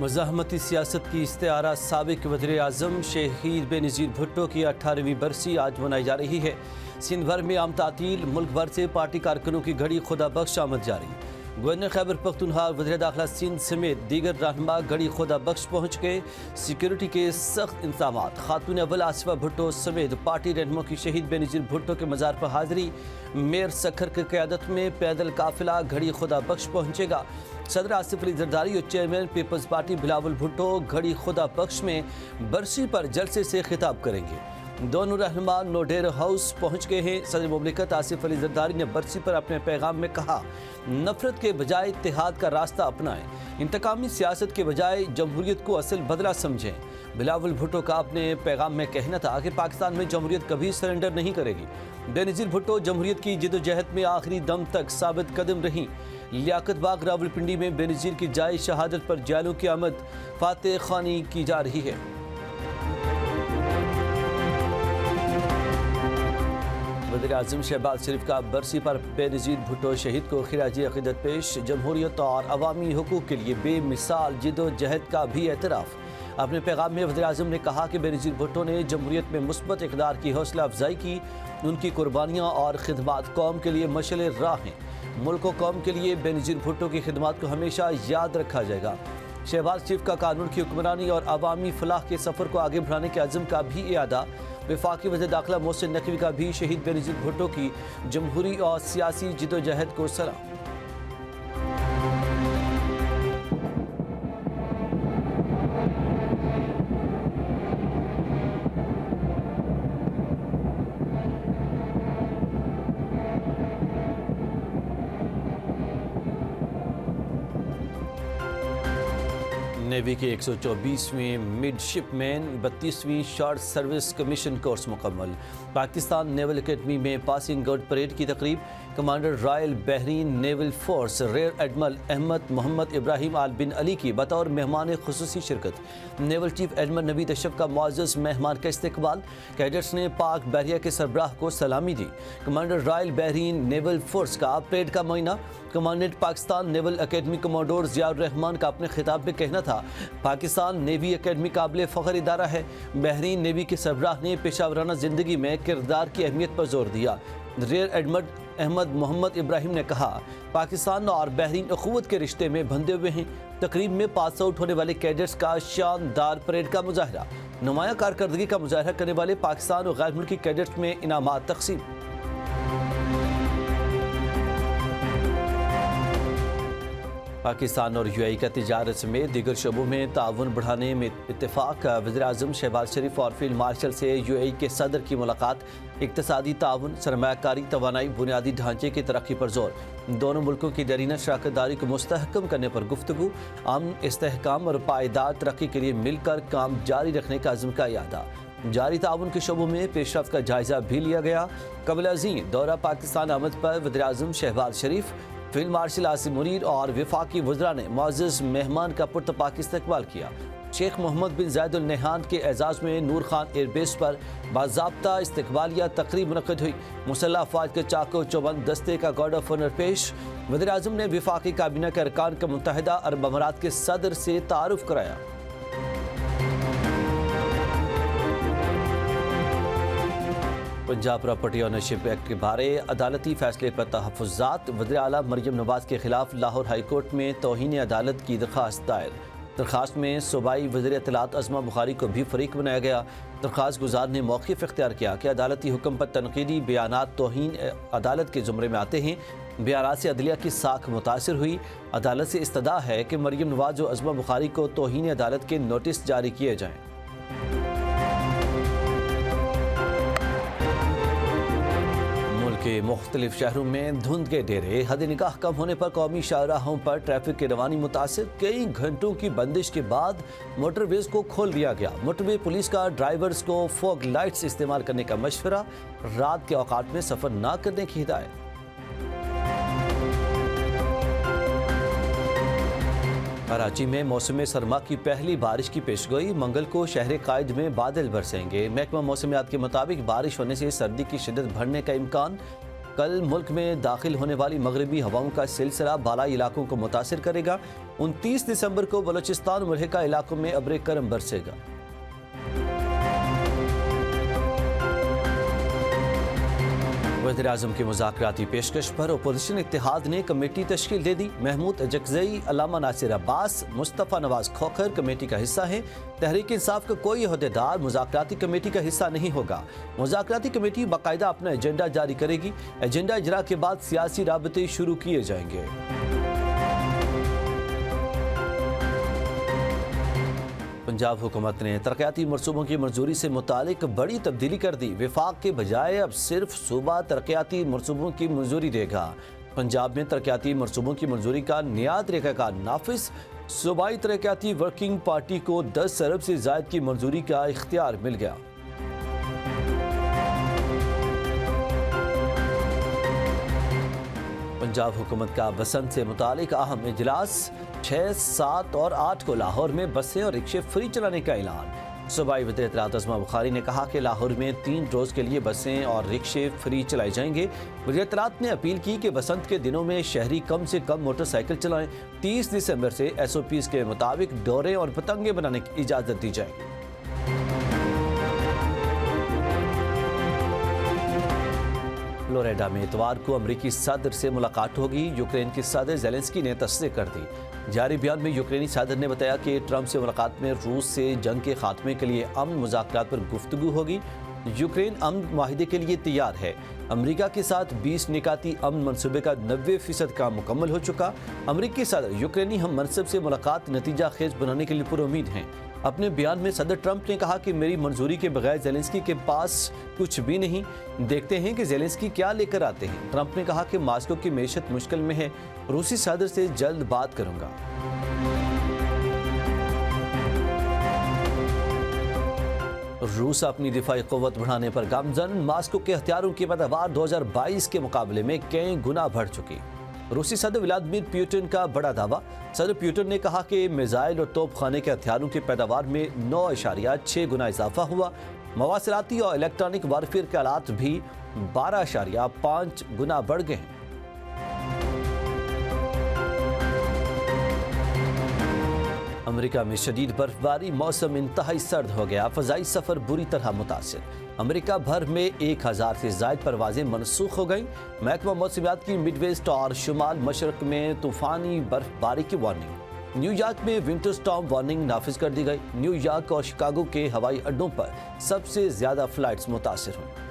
مزاحمتی سیاست کی استعارہ سابق وزیر اعظم شہید بے-نظیر بھٹو کی 18ویں برسی آج منائی جا رہی ہے۔ سندھ بھر میں عام تعطیل، ملک بھر سے پارٹی کارکنوں کی گھڑی خدا بخش آمد جاری۔ گورنر خیبر پختونخوا وزیر داخلہ سندھ سمیت دیگر رہنما گھڑی خدا بخش پہنچ گئے۔ سیکیورٹی کے سخت انتظامات، خاتون اول آصفہ بھٹو سمیت پارٹی رہنماؤں کی شہید بے-نظیر بھٹو کے مزار پر حاضری۔ میئر سکھر کی قیادت میں پیدل قافلہ گھڑی خدا بخش پہنچے گا۔ صدر آصف علی زرداری اور chairman Peoples Party Bilawal Bhutto Garhi Khuda بخش میں برسی پر جلسے سے خطاب کریں گے۔ دونوں رہنما نوڈیر ہاؤس پہنچ گئے ہیں۔ صدر مملکت آصف علی زرداری نے برسی پر اپنے پیغام میں کہا، نفرت کے بجائے اتحاد کا راستہ اپنائیں، انتقامی سیاست کے بجائے جمہوریت کو اصل بدلہ سمجھیں۔ بلاول بھٹو کا اپنے پیغام میں کہنا تھا کہ پاکستان میں جمہوریت کبھی سرنڈر نہیں کرے گی۔ بے-نظیر بھٹو جمہوریت کی جدوجہد میں آخری دم تک ثابت قدم رہیں۔ لیاقت باغ راولپنڈی میں بے-نظیر کی جائے شہادت پر جیلوں کی آمد فاتح خوانی کی جا رہی ہے۔ وزیر اعظم شہباز شریف کا برسی پر بے-نظیر بھٹو شہید کو خراج عقیدت پیش۔ جمہوریت اور عوامی حقوق کے لیے بے مثال جدوجہد کا بھی اعتراف۔ اپنے پیغام میں وزیر اعظم نے کہا کہ بے-نظیر بھٹو نے جمہوریت میں مثبت اقدار کی حوصلہ افزائی کی۔ ان کی قربانیاں اور خدمات قوم کے لیے مشعل راہ ہیں۔ ملک و قوم کے لیے بے-نظیر بھٹو کی خدمات کو ہمیشہ یاد رکھا جائے گا۔ شہباز شریف کا قانون کی حکمرانی اور عوامی فلاح کے سفر کو آگے بڑھانے کے عزم کا بھی اعادہ۔ وفاقی وزیر داخلہ محسن نقوی کا بھی شہید بے-نظیر بھٹو کی جمہوری اور سیاسی جدوجہد کو سلام۔ نیوی کے 124ویں مڈ شپ مین 32ویں شارٹ سروس کمیشن کورس مکمل۔ پاکستان نیول اکیڈمی میں پاسنگ آؤٹ پریڈ کی تقریب۔ Commander royal Bahrain naval force rear admiral Ahmad محمد ابراہیم آل بن علی کی بطور مہمان خصوصی شرکت۔ نیول چیف ایڈمرل نوید اشرف کا معزز مہمان کا استقبال۔ کیڈٹس نے پاک بحریہ کے سربراہ کو سلامی دی۔ Commander royal Bahrain naval force کا پریڈ کا معائنہ۔ Commandant Pakistan naval academy commodore Zia ur Rahman کا اپنے خطاب میں کہنا تھا، پاکستان نیوی اکیڈمی قابل فخر ادارہ ہے۔ بحرین نیوی کے سربراہ نے پیشہ ورانہ زندگی میں کردار کی اہمیت پر زور دیا۔ ریئر ایڈمرل احمد محمد ابراہیم نے کہا، پاکستان اور بحرین اخوت کے رشتے میں بندھے ہوئے ہیں۔ تقریب میں پاس آؤٹ ہونے والے کیڈٹس کا شاندار پریڈ کا مظاہرہ۔ نمایاں کارکردگی کا مظاہرہ کرنے والے پاکستان اور غیر ملکی کیڈٹس میں انعامات تقسیم۔ پاکستان اور UAE کا تجارت سمیت دیگر شعبوں میں تعاون بڑھانے میں اتفاق۔ وزیر اعظم شہباز شریف اور فیلڈ مارشل سے UAE کے صدر کی ملاقات۔ اقتصادی تعاون، سرمایہ کاری، توانائی، بنیادی ڈھانچے کی ترقی پر زور۔ دونوں ملکوں کی دیرینہ شراکت داری کو مستحکم کرنے پر گفتگو۔ امن، استحکام اور پائیدار ترقی کے لیے مل کر کام جاری رکھنے کا عزم کا اعادہ۔ جاری تعاون کے شعبوں میں پیش رفت کا جائزہ بھی لیا گیا۔ قبل ازیں دورہ پاکستان آمد پر وزیر اعظم شہباز شریف، فیلڈ مارشل عاصم منیر اور وفاقی وزراء نے معزز مہمان کا پرتپاک استقبال کیا۔ شیخ محمد بن زائد ال نہیان کے اعزاز میں نور خان ایئر بیس پر باضابطہ استقبالیہ تقریب منعقد ہوئی۔ مسلح افواج کے چاق و چوبند دستے کا گارڈ آف آنر پیش۔ وزیر اعظم نے وفاقی کابینہ کے ارکان کا متحدہ عرب امارات کے صدر سے تعارف کرایا۔ پنجاب پراپرٹی اونرشپ ایکٹ کے بارے عدالتی فیصلے پر تحفظات۔ وزیر اعلیٰ مریم نواز کے خلاف لاہور ہائی کورٹ میں توہین عدالت کی درخواست دائر۔ درخواست میں صوبائی وزیر اطلاعات عظمیٰ بخاری کو بھی فریق بنایا گیا۔ درخواست گزار نے موقف اختیار کیا کہ عدالتی حکم پر تنقیدی بیانات توہین عدالت کے زمرے میں آتے ہیں۔ بیانات سے عدلیہ کی ساکھ متاثر ہوئی۔ عدالت سے استدعا ہے کہ مریم نواز و عظمیٰ بخاری کو توہین عدالت کے نوٹس جاری کیے جائیں۔ کے مختلف شہروں میں دھند کے ڈیرے۔ حد نگاہ کم ہونے پر قومی شاہراہوں پر ٹریفک کی روانی متاثر۔ کئی گھنٹوں کی بندش کے بعد موٹر ویز کو کھول دیا گیا۔ موٹر وے پولیس کا ڈرائیورز کو فوگ لائٹس استعمال کرنے کا مشورہ۔ رات کے اوقات میں سفر نہ کرنے کی ہدایت۔ کراچی میں موسم سرما کی پہلی بارش کی پیشگوئی۔ منگل کو شہر قائد میں بادل برسیں گے۔ محکمہ موسمیات کے مطابق بارش ہونے سے سردی کی شدت بڑھنے کا امکان۔ کل ملک میں داخل ہونے والی مغربی ہواؤں کا سلسلہ بالائی علاقوں کو متاثر کرے گا۔ 29 دسمبر کو بلوچستان اور ملحقہ علاقوں میں ابر کرم برسے گا۔ وزیراعظم کی مذاکراتی پیشکش پر اپوزیشن اتحاد نے کمیٹی تشکیل دے دی۔ محمود اجکزئی، علامہ ناصر عباس، مصطفیٰ نواز کھوکھر کمیٹی کا حصہ ہیں۔ تحریک انصاف کا کوئی عہدیدار مذاکراتی کمیٹی کا حصہ نہیں ہوگا۔ مذاکراتی کمیٹی باقاعدہ اپنا ایجنڈا جاری کرے گی۔ ایجنڈا اجرا کے بعد سیاسی رابطے شروع کیے جائیں گے۔ پنجاب حکومت نے ترقیاتی منصوبوں کی منظوری سے متعلق بڑی تبدیلی کر دی۔ وفاق کے بجائے اب صرف صوبہ ترقیاتی منصوبوں کی منظوری دے گا۔ پنجاب میں ترقیاتی منصوبوں کی منظوری کا نیا طریقہ کار نافذ۔ صوبائی ترقیاتی ورکنگ پارٹی کو 10 ارب سے زائد کی منظوری کا اختیار مل گیا۔ پنجاب حکومت کا بسنت سے متعلق اہم اجلاس 6، 7 اور 8 کو لاہور میں بسیں اور رکشے فری چلانے کا اعلان۔ صوبائی وزیر اطلاعات عظمہ بخاری نے کہا کہ لاہور میں 3 روز کے لیے بسیں اور رکشے فری چلائے جائیں گے۔ وزیر اطلاعات نے اپیل کی کہ بسنت کے دنوں میں شہری کم سے کم موٹر سائیکل چلائیں۔ 30 دسمبر سے SOPs کے مطابق ڈورے اور پتنگیں بنانے کی اجازت دی جائے گی۔ فلوریڈا میں اتوار کو امریکی صدر سے ملاقات ہوگی۔ یوکرین کے صدر زیلنسکی نے تصدیق کر دی۔ جاری بیان میں یوکرینی صدر نے بتایا کہ ٹرمپ سے ملاقات میں روس سے جنگ کے خاتمے کے لیے امن مذاکرات پر گفتگو ہوگی۔ یوکرین امن معاہدے کے لیے تیار ہے۔ امریکہ کے ساتھ 20 نکاتی امن منصوبے کا 90% کام مکمل ہو چکا۔ امریکی صدر یوکرینی ہم منصب سے ملاقات نتیجہ خیز بنانے کے لیے پر امید ہیں۔ اپنے بیان میں صدر ٹرمپ نے کہا کہ میری منظوری کے بغیر زیلنسکی کے پاس کچھ بھی نہیں۔ دیکھتے ہیں کہ زیلنسکی کیا لے کر آتے ہیں۔ ٹرمپ نے کہا کہ ماسکو کی معیشت مشکل میں ہے۔ روسی صدر سے جلد بات کروں گا۔ روس اپنی دفاعی قوت بڑھانے پر گامزن۔ ماسکو کے ہتھیاروں کی پیداوار 2022 کے مقابلے میں کئی گنا بڑھ چکی۔ روسی صدر ولادیمیر پوٹن کا بڑا دعویٰ۔ صدر پوٹن نے کہا کہ میزائل اور توپ خانے کے ہتھیاروں کی پیداوار میں 9.6 گنا اضافہ ہوا۔ مواصلاتی اور الیکٹرانک وارفیئر کے آلات بھی 12.5 گنا بڑھ گئے ہیں۔ امریکہ میں شدید برفباری، موسم انتہائی سرد ہو گیا۔ فضائی سفر بری طرح متاثر۔ امریکہ بھر میں 1000 سے زائد پروازیں منسوخ ہو گئیں۔ محکمہ موسمیات کی مڈ ویسٹ اور شمال مشرق میں طوفانی برفباری کی وارننگ۔ نیو یارک میں ونٹر سٹارم وارننگ نافذ کر دی گئی۔ نیو یارک اور شکاگو کے ہوائی اڈوں پر سب سے زیادہ فلائٹس متاثر ہوئیں۔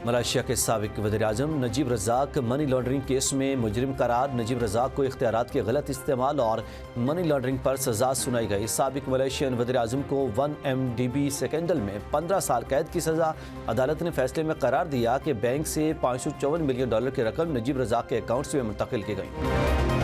ملائیشیا کے سابق وزیر اعظم نجیب رزاق منی لانڈرنگ کیس میں مجرم قرار۔ نجیب رزاق کو اختیارات کے غلط استعمال اور منی لانڈرنگ پر سزا سنائی گئی۔ سابق ملائیشین وزیر اعظم کو 1 MDB سکینڈل میں 15 سال قید کی سزا۔ عدالت نے فیصلے میں قرار دیا کہ بینک سے $554 ملین کی رقم نجیب رزاق کے اکاؤنٹس میں منتقل کی گئی۔